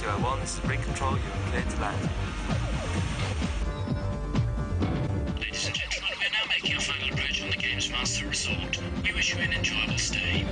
201, this is rig control, you're clear to land. Ladies and gentlemen, we are now making our final approach on the Gamesmaster Resort. We wish you an enjoyable stay.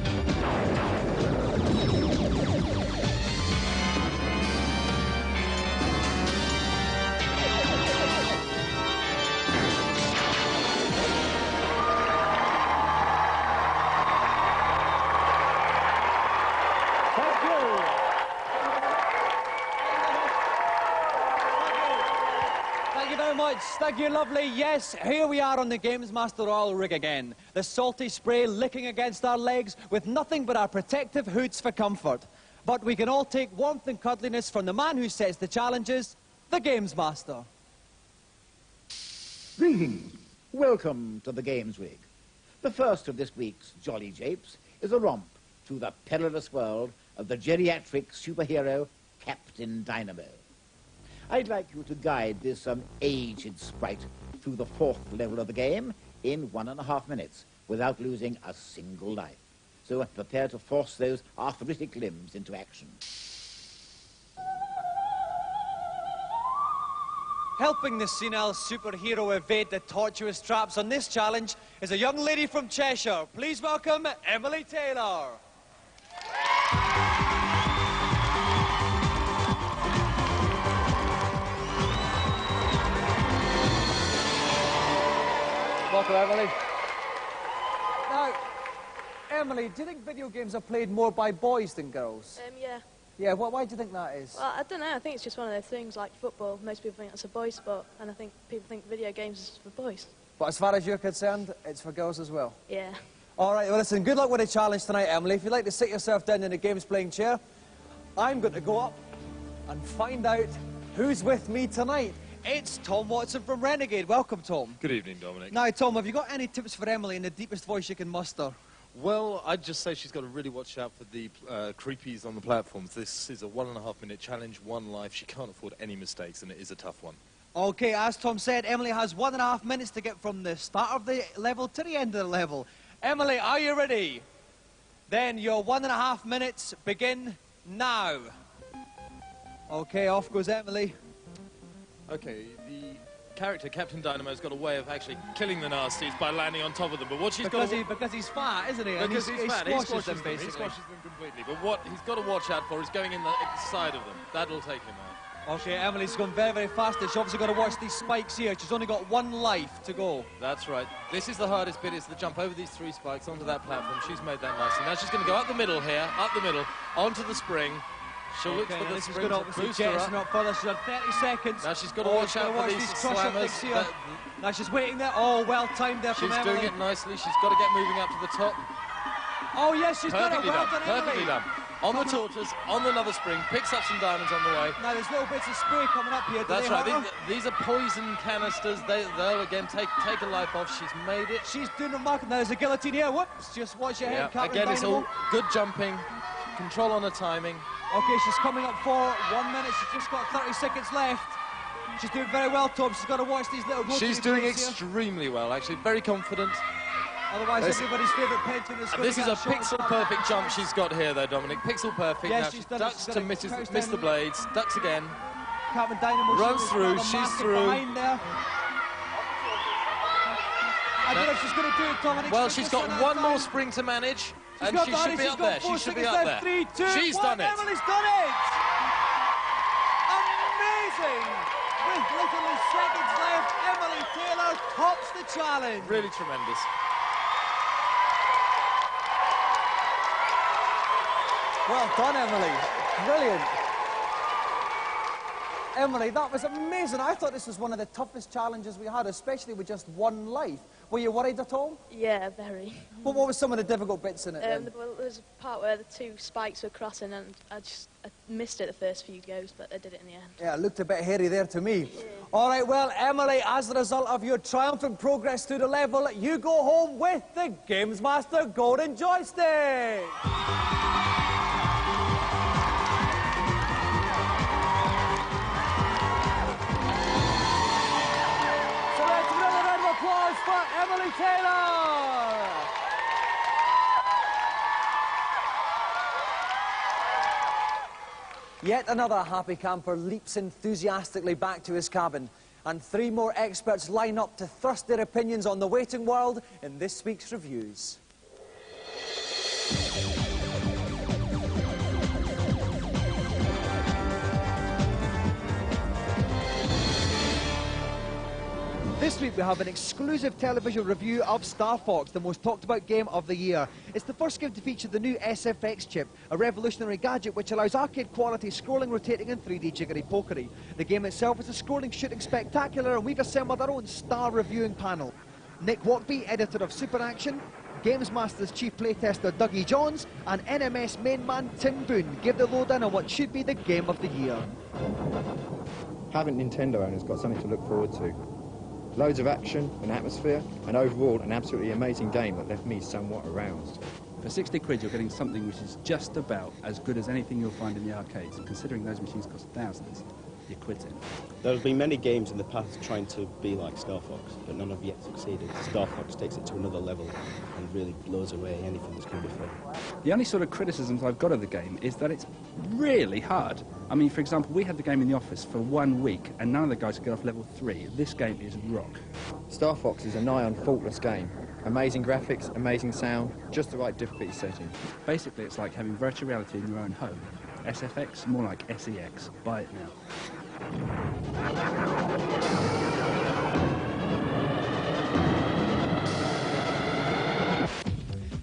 Thank you, lovely. Yes, here we are on the Gamesmaster oil rig again. The salty spray licking against our legs with nothing but our protective hoods for comfort. But we can all take warmth and cuddliness from the man who sets the challenges, the Gamesmaster. Greetings. Welcome to the Games Rig. The first of this week's Jolly Japes is a romp through the perilous world of the geriatric superhero Captain Dynamo. I'd like you to guide this aged sprite through the fourth level of the game in 1.5 minutes without losing a single life. So prepare to force those arthritic limbs into action. Helping the senile superhero evade the tortuous traps on this challenge is a young lady from Cheshire. Please welcome Emily Taylor. Welcome, Emily. Now, Emily, do you think video games are played more by boys than girls? Yeah. Yeah, why do you think that is? Well, I don't know. I think it's just one of those things like football. Most people think it's a boys' sport, and I think people think video games is for boys. But as far as you're concerned, it's for girls as well? Yeah. All right, well, listen, good luck with the challenge tonight, Emily. If you'd like to sit yourself down in the games playing chair, I'm going to go up and find out who's with me tonight. It's Tom Watson from Renegade. Welcome, Tom. Good evening, Dominic. Now, Tom, have you got any tips for Emily in the deepest voice you can muster? Well, I'd just say she's got to really watch out for the creepies on the platforms. This is a 1.5-minute challenge, one life. She can't afford any mistakes, and it is a tough one. Okay, as Tom said, Emily has 1.5 minutes to get from the start of the level to the end of the level. Emily, are you ready? Then your 1.5 minutes begin now. Okay, off goes Emily. Okay, the character, Captain Dynamo's got a way of actually killing the nasties by landing on top of them, but what she's got to... Because he's fat, isn't he? Because he's fat, he squashes them, basically. He squashes them completely, but what he's got to watch out for is going in the side of them. That'll take him out. Okay, Emily's gone very, very fast. She's obviously got to watch these spikes here. She's only got 1 life to go. That's right. This is the hardest bit, is the jump over these 3 spikes onto that platform. She's made that nicely. Now she's going to go up the middle here, up the middle, onto the spring. She'll look for the spring to boost her up. Not further. She's on 30 seconds. Now she's got to watch out for these slammers. Now she's waiting there. Oh, well timed there from Emily. She's doing it nicely. She's got to get moving up to the top. Oh, yes, she's got it. Well done, Perfectly done. On the tortoise, on another spring, picks up some diamonds on the way. Now there's little bits of spray coming up here. That's right. These are poison canisters. They'll again take a life off. She's made it. She's doing the mark. Now there's a guillotine here. Whoops! Just watch your head. Again, it's all good jumping, control on the timing. Okay, she's coming up for 1 minute. She's just got 30 seconds left. She's doing very well, Tom. She's got to watch these little... She's doing extremely well, actually. Very confident. Otherwise, everybody's favourite pension is... This is a pixel-perfect jump she's got here, though, Dominic. Pixel-perfect. Yeah, now she's ducks to miss the blades. Ducks again. Captain Dynamo runs through. She's through. Behind there. I don't know if she's going to do it, Dominic. Well, she's got 1 more spring to manage. And she should be up there. She should be up there. 3, 2, She's done it. Emily's done it. Amazing. With literally seconds left, Emily Taylor tops the challenge. Really tremendous. Well done, Emily. Brilliant. Emily, that was amazing. I thought this was one of the toughest challenges we had, especially with just 1 life. Were you worried at all? Yeah, very. Well, what were some of the difficult bits in it then? Well, there was a part where the 2 spikes were crossing, and I missed it the first few goes, but I did it in the end. Yeah, it looked a bit hairy there to me. Yeah. All right, well, Emily, as a result of your triumphant progress through the level, you go home with the Gamesmaster Golden Joystick. Applause for Emily Taylor! Yet another happy camper leaps enthusiastically back to his cabin. And 3 more experts line up to thrust their opinions on the waiting world in this week's reviews. This week we have an exclusive television review of Star Fox, the most talked about game of the year. It's the first game to feature the new SFX chip, a revolutionary gadget which allows arcade quality scrolling, rotating and 3D jiggery pokery. The game itself is a scrolling shooting spectacular, and we've assembled our own star reviewing panel. Nick Walkby, editor of Super Action, Gamesmaster's chief playtester Dougie Johns, and NMS main man Tim Boone give the lowdown on what should be the game of the year. Haven't Nintendo owners got something to look forward to? Loads of action and atmosphere, and overall an absolutely amazing game that left me somewhat aroused. For 60 quid you're getting something which is just about as good as anything you'll find in the arcades, and considering those machines cost thousands, you're quitting. There have been many games in the past trying to be like Star Fox, but none have yet succeeded. Star Fox takes it to another level and really blows away anything that's come before. The only sort of criticisms I've got of the game is that it's really hard. I mean, for example, we had the game in the office for 1 week and none of the guys could get off level 3. This game is rock. Star Fox is a nigh-on faultless game. Amazing graphics, amazing sound, just the right difficulty setting. Basically, it's like having virtual reality in your own home. SFX, more like SEX. Buy it now.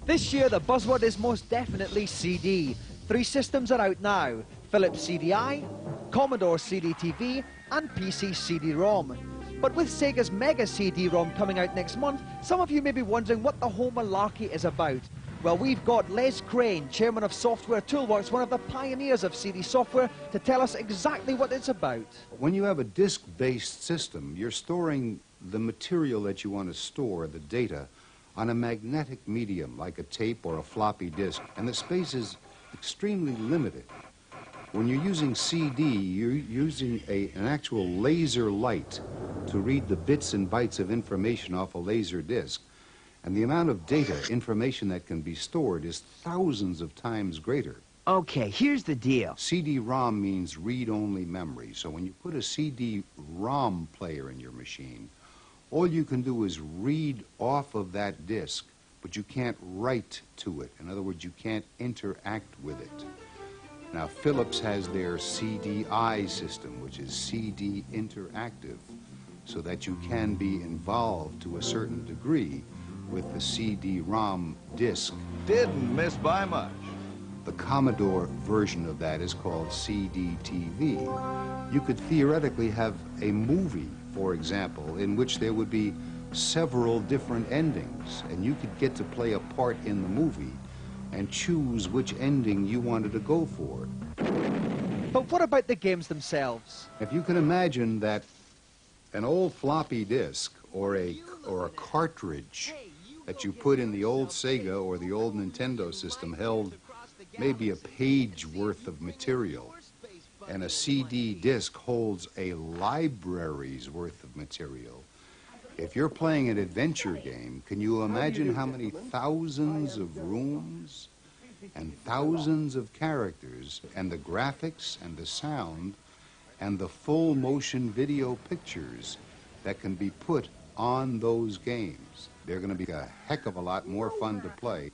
This year, the buzzword is most definitely CD. 3 systems are out now: Philips CDI, Commodore CD-TV, and PC CD-ROM. But with Sega's Mega CD-ROM coming out next month, some of you may be wondering what the whole malarkey is about. Well, we've got Les Crane, chairman of Software Toolworks, one of the pioneers of CD software, to tell us exactly what it's about. When you have a disk-based system, you're storing the material that you want to store, the data, on a magnetic medium like a tape or a floppy disk, and the space is extremely limited. When you're using CD, you're using an actual laser light to read the bits and bytes of information off a laser disc. And the amount of data, information that can be stored is thousands of times greater. Okay, here's the deal. CD-ROM means read-only memory. So when you put a CD-ROM player in your machine, all you can do is read off of that disk, but you can't write to it. In other words, you can't interact with it. Now, Philips has their CDI system, which is CD interactive, so that you can be involved to a certain degree with the CD-ROM disc. Didn't miss by much. The Commodore version of that is called CD-TV. You could theoretically have a movie, for example, in which there would be several different endings, and you could get to play a part in the movie and choose which ending you wanted to go for. But what about the games themselves? If you can imagine that an old floppy disk or a cartridge that you put in the old Sega or the old Nintendo system held maybe a page worth of material, and a CD disc holds a library's worth of material. If you're playing an adventure game, can you imagine how many thousands of rooms and thousands of characters and the graphics and the sound and the full motion video pictures that can be put on those games? They're going to be a heck of a lot more fun to play.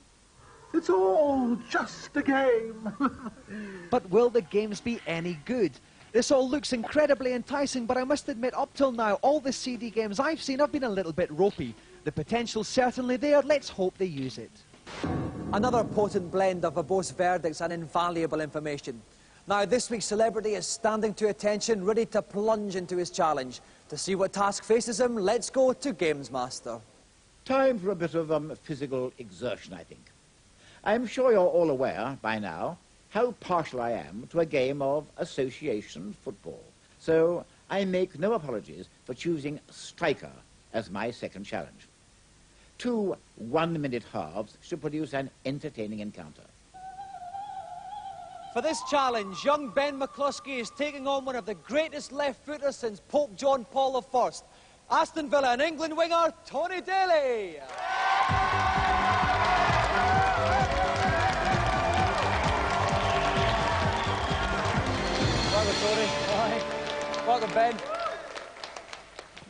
It's all just a game. But will the games be any good? This all looks incredibly enticing, but I must admit, up till now, all the CD games I've seen have been a little bit ropey. The potential's certainly there. Let's hope they use it. Another potent blend of verbose verdicts and invaluable information. Now, this week's celebrity is standing to attention, ready to plunge into his challenge. To see what task faces him, let's go to Gamesmaster. Time for a bit of physical exertion, I think. I'm sure you're all aware by now how partial I am to a game of association football. So I make no apologies for choosing striker as my second challenge. 2 one-minute halves should produce an entertaining encounter. For this challenge, young Ben McCluskey is taking on one of the greatest left-footers since Pope John Paul I. Aston Villa and England winger, Tony Daley. Welcome, Ben.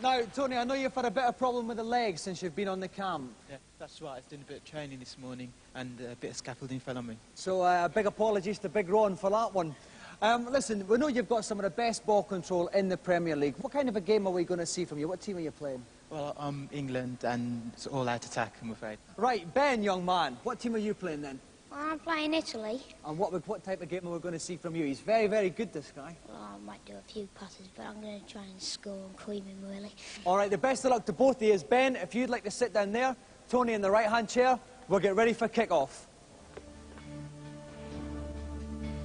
Now, Tony, I know you've had a bit of problem with the legs since you've been on the cam. Yeah, that's right. I was doing a bit of training this morning and a bit of scaffolding fell on me. So, big apologies to Big Ron for that one. Listen, we know you've got some of the best ball control in the Premier League. What kind of a game are we going to see from you? What team are you playing? Well, I'm England and it's all out attack, I'm afraid. Right, Ben, young man, what team are you playing then? Well, I'm playing Italy. And what type of game are we going to see from you? He's very, very good, this guy. Well, I might do a few passes, but I'm going to try and score and cream him, really. All right, the best of luck to both of you. Ben, if you'd like to sit down there, Tony in the right-hand chair, we'll get ready for kick-off.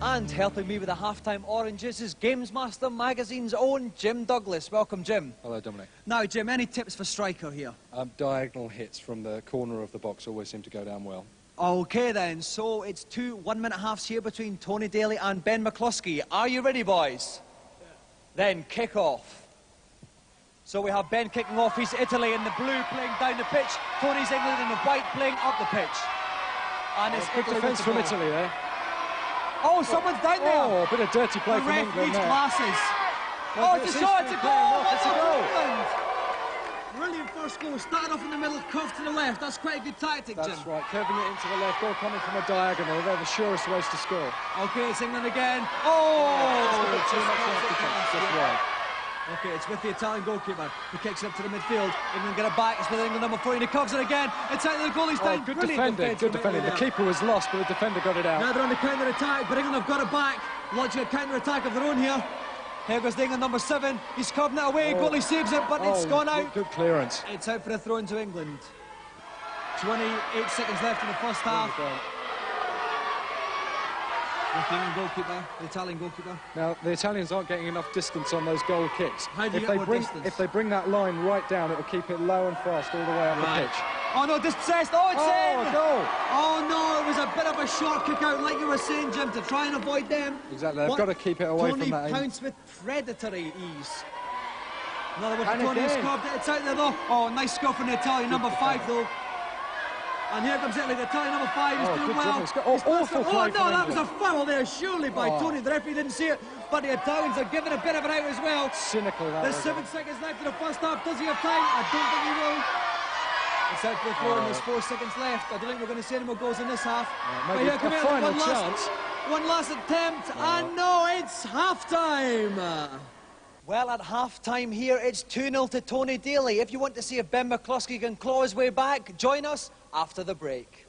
And helping me with the half-time oranges is Gamesmaster magazine's own Jim Douglas. Welcome, Jim. Hello, Dominic. Now, Jim, any tips for striker here? Diagonal hits from the corner of the box always seem to go down well. OK, then. So it's 2 one-minute halves here between Tony Daley and Ben McCluskey. Are you ready, boys? Yeah. Then kick off. So we have Ben kicking off. He's Italy in the blue playing down the pitch. Tony's England in the white playing up the pitch. And it's good defence from Italy there. Oh, someone's down there. Oh, a bit of dirty play from England there. The ref needs glasses. Well, it's a shot, it's a goal. It's a goal. Brilliant first goal. Started off in the middle, curved to the left. That's quite a good tactic, Jim. That's right, curving it into the left, all coming from a diagonal. They're the surest ways to score. OK, it's England again. Too much defence, that's right. OK, it's with the Italian goalkeeper. He kicks it up to the midfield. England get it back. It's with England number 14. He covers it again. It's out of the goalie's down. Good defending, good defending. The keeper was lost, but the defender got it out. Now they're on the counter-attack, but England have got it back. Launching a counter-attack of their own here. Here goes the England number 7. He's curving it away. Goalie saves it, but it's gone out. Good clearance. It's out for a throw into England. 28 seconds left in the first half. The England goalkeeper, the Italian goalkeeper. Now, the Italians aren't getting enough distance on those goal kicks. How do you get more distance? If they bring that line right down, it will keep it low and fast all the way up the pitch. Oh, no, dispossessed. Oh, it's in! Goal! Oh, no, it was a bit of a short kick out, like you were saying, Jim, to try and avoid them. Exactly, they've got to keep it away Tony from that. Tony pounced with predatory ease. Another one for Tony, who's scored. It's out there, though. Oh, nice score from the Italian, number 5, though. And here comes Italy, the Italian number 5 is doing well. Awful play. Oh, no, that was a foul there, surely, by Tony. The referee didn't see it, but the Italians are giving a bit of it out as well. Cynical, that. There's 7 seconds left in the first half. Does he have time? I don't think he will. It's out for the throw, and there's 4 seconds left. I don't think we're going to see any more goals in this half. But here come one last attempt, and no, it's half-time. Well, at half-time here, it's 2-0 to Tony Daley. If you want to see if Ben McCluskey can claw his way back, join us after the break.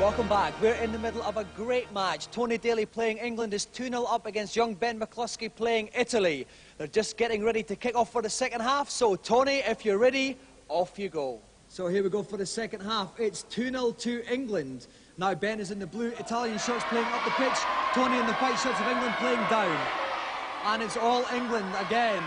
Welcome back. We're in the middle of a great match. Tony Daley playing England is 2-0 up against young Ben McCluskey playing Italy. They're just getting ready to kick off for the second half. So, Tony, if you're ready, off you go. So here we go for the second half. It's 2-0 to England. Now Ben is in the blue Italian shirts playing up the pitch. Tony in the white shirts of England playing down. And it's all England again.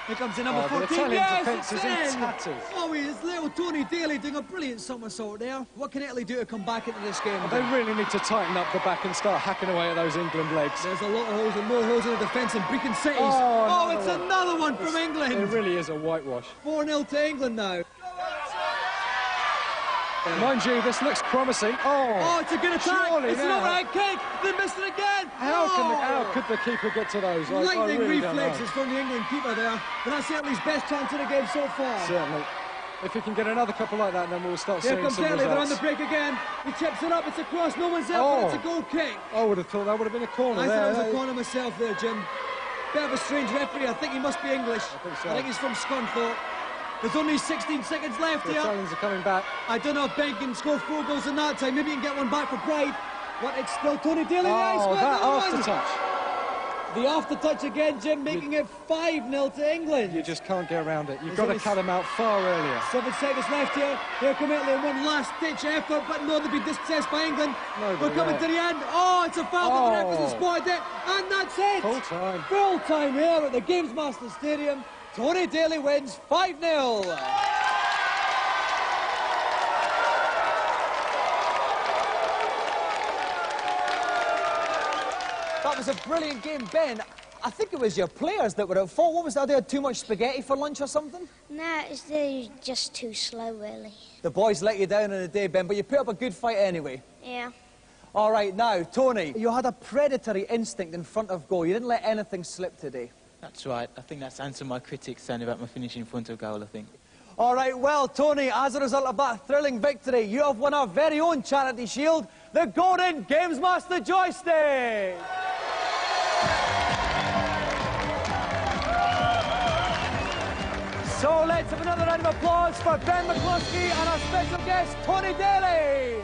Here comes the number 14. The Italian defence is in in tatters. Oh, it's little Tony Daley doing a brilliant somersault there. What can Italy do to come back into this game? They really need to tighten up the back and start hacking away at those England legs. There's a lot of holes and more holes in the defence in Brecon Cities. Oh, it's another one from England. It really is a whitewash. 4-0 to England now. Mind you, this looks promising. Oh, it's a good attack. It's an overhead kick. They missed it again. How could the keeper get to those? Lightning reflexes from the England keeper there. But that's certainly his best chance of the game so far. Certainly. If he can get another couple like that, then we'll start seeing some results. Here comes Daley. They're on the break again. He chips it up. It's a cross. No one's out, but it's a goal kick. I would have thought that would have been a corner I there. thought it was a corner myself there, Jim. Bit of a strange referee. I think he must be English. I think he's from Scunthorpe. There's only 16 seconds left here. The Italians are coming back. I don't know if Ben can score 4 goals in that time. Maybe he can get one back for pride. But it's still Tony Daley. That after-touch. The after-touch again, Jim, making it 5-0 to England. You just can't get around it. You've got to cut him out far earlier. 7 seconds left here. Here come Italy in one last-ditch effort, but no, they'll be dispossessed by England. We're coming to the end. Oh, it's a foul, but the ref hasn't spotted it. And that's it. Full time. Full time here at the Gamesmaster Stadium. Tony Daley wins 5-0. That was a brilliant game, Ben. I think it was your players that were at fault. What was that? They had too much spaghetti for lunch or something? Nah, they're just too slow, really. The boys let you down in the day, Ben, but you put up a good fight anyway. Yeah. All right, now, Tony, you had a predatory instinct in front of goal. You didn't let anything slip today. That's right. I think that's answered my critics saying about my finishing in front of goal, I think. All right, well, Tony, as a result of that thrilling victory, you have won our very own charity shield, the Golden Gamesmaster joystick! So let's have another round of applause for Ben McCluskey and our special guest, Tony Daley!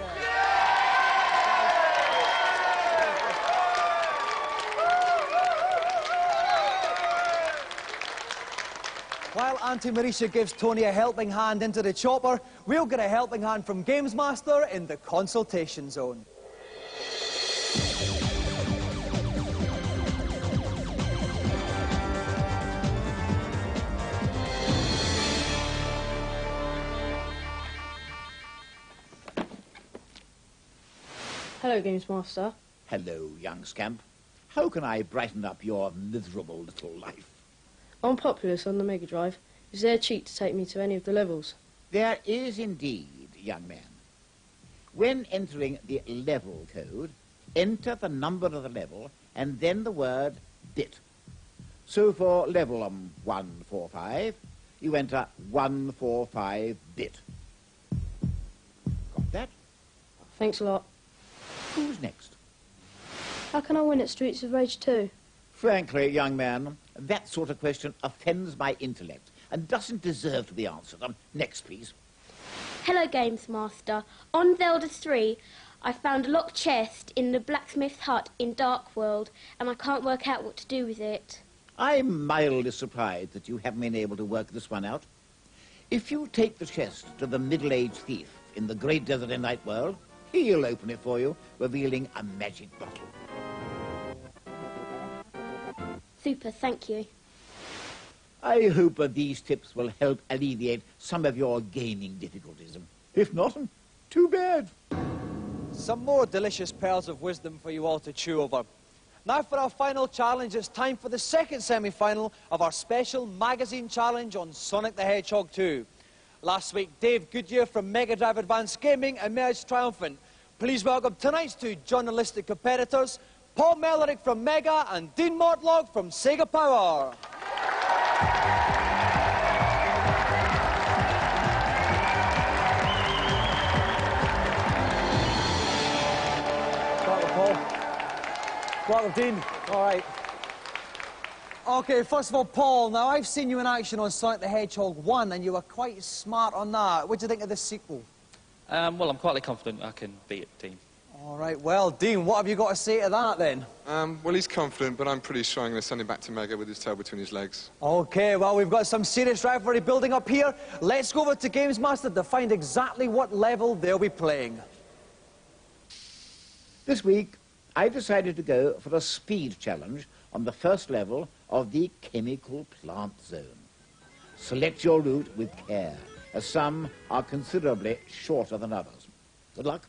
While Auntie Marisha gives Tony a helping hand into the chopper, we'll get a helping hand from Gamesmaster in the consultation zone. Hello, Gamesmaster. Hello, young scamp. How can I brighten up your miserable little life? On Populous on the Mega Drive, is there a cheat to take me to any of the levels? There is indeed, young man. When entering the level code, enter the number of the level and then the word bit. So for level 145, you enter 145 bit. Got that? Thanks a lot. Who's next? How can I win at Streets of Rage 2? Frankly, young man, that sort of question offends my intellect and doesn't deserve to be answered. Next, please. Hello, Gamesmaster. On Zelda 3, I found a locked chest in the blacksmith's hut in Dark World, and I can't work out what to do with it. I'm mildly surprised that you haven't been able to work this one out. If you take the chest to the middle-aged thief in the Great Desert and Night World, he'll open it for you, revealing a magic bottle. Super, thank you. I hope that these tips will help alleviate some of your gaming difficulties. If not, too bad. Some more delicious pearls of wisdom for you all to chew over. Now for our final challenge, it's time for the second semi-final of our special magazine challenge on Sonic the Hedgehog 2. Last week, Dave Goodyear from Mega Drive Advanced Gaming emerged triumphant. Please welcome tonight's two journalistic competitors, Paul Mellerick from Mega and Dean Mortlock from Sega Power. Start with Paul. Start with Dean. All right. Okay, first of all, Paul, now I've seen you in action on Sonic the Hedgehog 1 and you were quite smart on that. What do you think of the sequel? Well, I'm quietly confident I can beat Dean. All right, well, Dean, what have you got to say to that, then? Well, he's confident, but I'm pretty sure I'm going to send him back to Mega with his tail between his legs. OK, well, we've got some serious rivalry building up here. Let's go over to Gamesmaster to find exactly what level they'll be playing. This week, I decided to go for a speed challenge on the first level of the Chemical Plant Zone. Select your route with care, as some are considerably shorter than others. Good luck.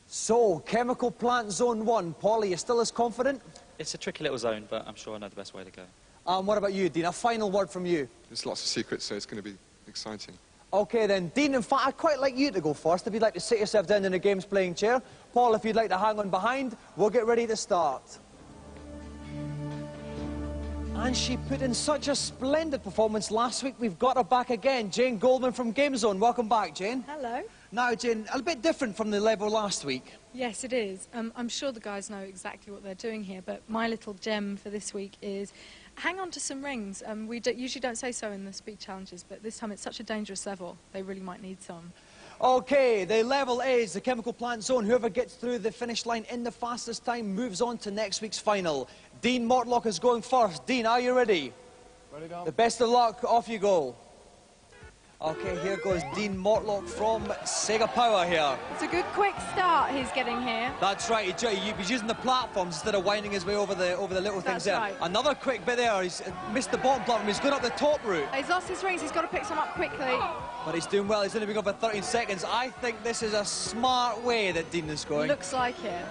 So, Chemical Plant Zone 1. Paul, are you still as confident? It's a tricky little zone, but I'm sure I know the best way to go. What about you, Dean? A final word from you. There's lots of secrets, so it's going to be exciting. OK, then, Dean, in fact, I'd quite like you to go first if you'd like to sit yourself down in the game's playing chair. Paul, if you'd like to hang on behind, we'll get ready to start. And she put in such a splendid performance last week. We've got her back again. Jane Goldman from GameZone. Welcome back, Jane. Hello. Now, Jane, a bit different from the level last week. Yes, it is. I'm sure the guys know exactly what they're doing here, but my little gem for this week is hang on to some rings. We usually don't say so in the speed challenges, but this time it's such a dangerous level, they really might need some. OK, the level is the Chemical Plant Zone. Whoever gets through the finish line in the fastest time moves on to next week's final. Dean Mortlock is going first. Dean, are you ready? Ready, Dom. The best of luck. Off you go. OK, here goes Dean Mortlock from Sega Power here. It's a good quick start he's getting here. That's right. He's using the platforms instead of winding his way over the little things there. Right. Another quick bit there. He's missed the bottom platform. He's going up the top route. He's lost his rings. He's got to pick some up quickly. But he's doing well. He's only been going for 13 seconds. I think this is a smart way that Dean is going. Looks like it.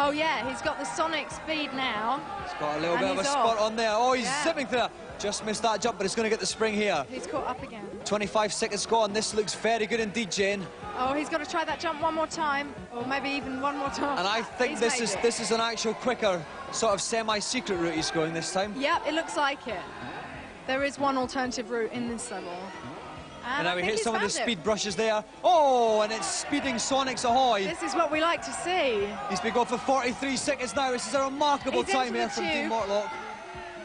Oh, yeah, he's got the sonic speed now. He's got a little bit of a spot on there. Oh, he's zipping through. Just missed that jump, but he's going to get the spring here. He's caught up again. 25 seconds gone. This looks very good indeed, Jane. Oh, he's got to try that jump one more time, or maybe even one more time. And I think this is an actual quicker, sort of semi-secret route he's going this time. Yep, it looks like it. There is one alternative route in this level. And now he hits some of the speed brushes there. Oh, and it's speeding Sonics ahoy. This is what we like to see. He's been going for 43 seconds now. This is a remarkable time here from Dean Mortlock.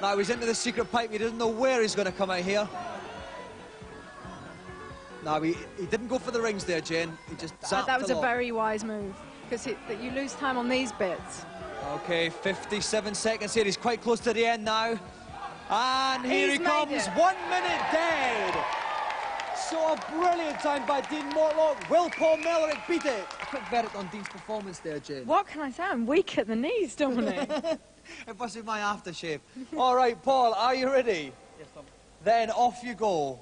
Now he's into the secret pipe. He doesn't know where he's going to come out here. Now he didn't go for the rings there, Jane. He just zapped that was a lot. very wise move, because you lose time on these bits. Okay, 57 seconds here. He's quite close to the end now. And here he comes. 1 minute dead. So a brilliant time by Dean Mortlock. Will Paul Mellerick beat it? A quick verdict on Dean's performance there, Jane. What can I say? I'm weak at the knees, Dominic. It must be my aftershave. All right, Paul, are you ready? Yes, Tom. Then off you go.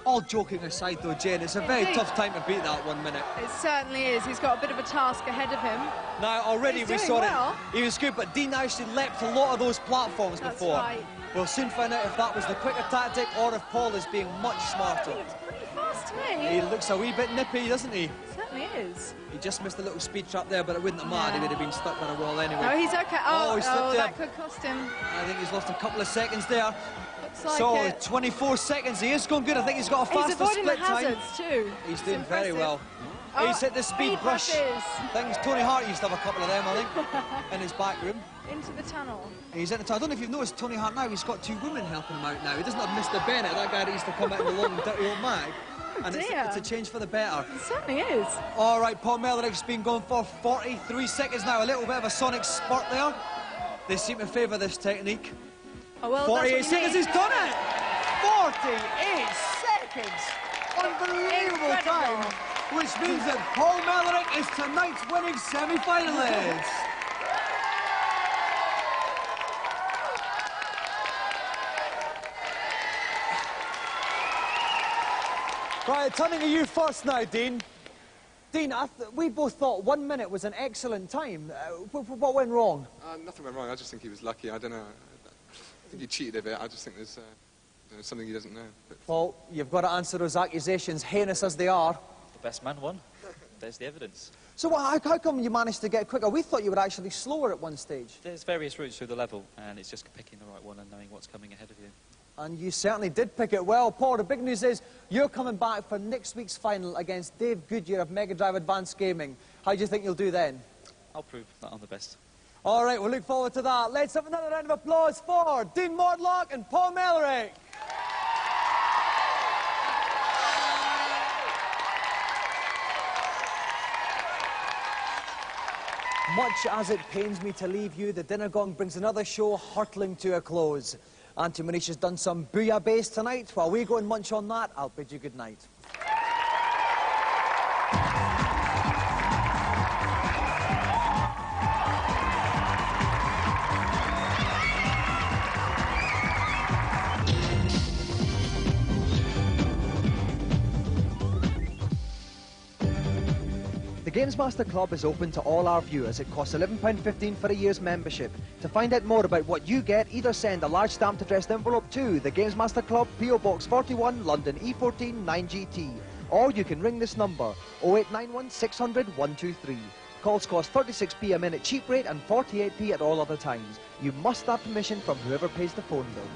All joking aside, though, Jane, it's a very tough time to beat that 1 minute. It certainly is. He's got a bit of a task ahead of him. Now, already He's we doing saw well. it. He was good, but Dean actually leapt a lot of those platforms before. Right. We'll soon find out if that was the quicker tactic or if Paul is being much smarter. He looks pretty fast to me. He looks a wee bit nippy, doesn't he? Certainly is. He just missed a little speed trap there, but it wouldn't have mattered. He would have been stuck on a wall anyway. No, he's okay. Oh, he slipped there. that could cost him. I think he's lost a couple of seconds there. Looks like so, it. 24 seconds. He is going good. I think he's got a faster He's avoiding split the hazards time. too. He's doing very impressive. well. Oh, He's hit the speed brush. Things. Tony Hart used to have a couple of them, I think, in his back room. Into the tunnel. He's in the tunnel. I don't know if you've noticed Tony Hart now. He's got two women helping him out now. He doesn't have Mr. Bennett, that guy that used to come out in the long, dirty old mag. And it's a change for the better. It certainly is. All right, Paul Mellerick's been going for 43 seconds now. A little bit of a sonic spurt there. They seem to favour this technique. Oh, well, 48 seconds, he's done it! 48 seconds! Unbelievable time! Which means that Paul Mellerick is tonight's winning semi-finalist. Right, turning to you first now, Dean. Dean, we both thought 1 minute was an excellent time. What went wrong? Nothing went wrong. I just think he was lucky. I don't know. I think he cheated a bit. I just think there's something he doesn't know. Paul, you've got to answer those accusations, heinous as they are. The best man won. There's the evidence. So how come you managed to get quicker? We thought you were actually slower at one stage. There's various routes through the level, and it's just picking the right one and knowing what's coming ahead of you. And you certainly did pick it well. Paul, the big news is you're coming back for next week's final against Dave Goodyear of Mega Drive Advanced Gaming. How do you think you'll do then? I'll prove that I'm the best. All right, we'll look forward to that. Let's have another round of applause for Dean Mortlock and Paul Mellerick. Much as it pains me to leave you, the dinner gong brings another show hurtling to a close. Auntie Manisha's done some bouillabaisse tonight. While we go and munch on that, I'll bid you good night. The Gamesmaster Club is open to all our viewers. It costs £11.15 for a year's membership. To find out more about what you get, either send a large stamped addressed envelope to the Gamesmaster Club, PO Box 41, London E14 9GT. Or you can ring this number, 0891 600 123. Calls cost 36p a minute cheap rate and 48p at all other times. You must have permission from whoever pays the phone bill.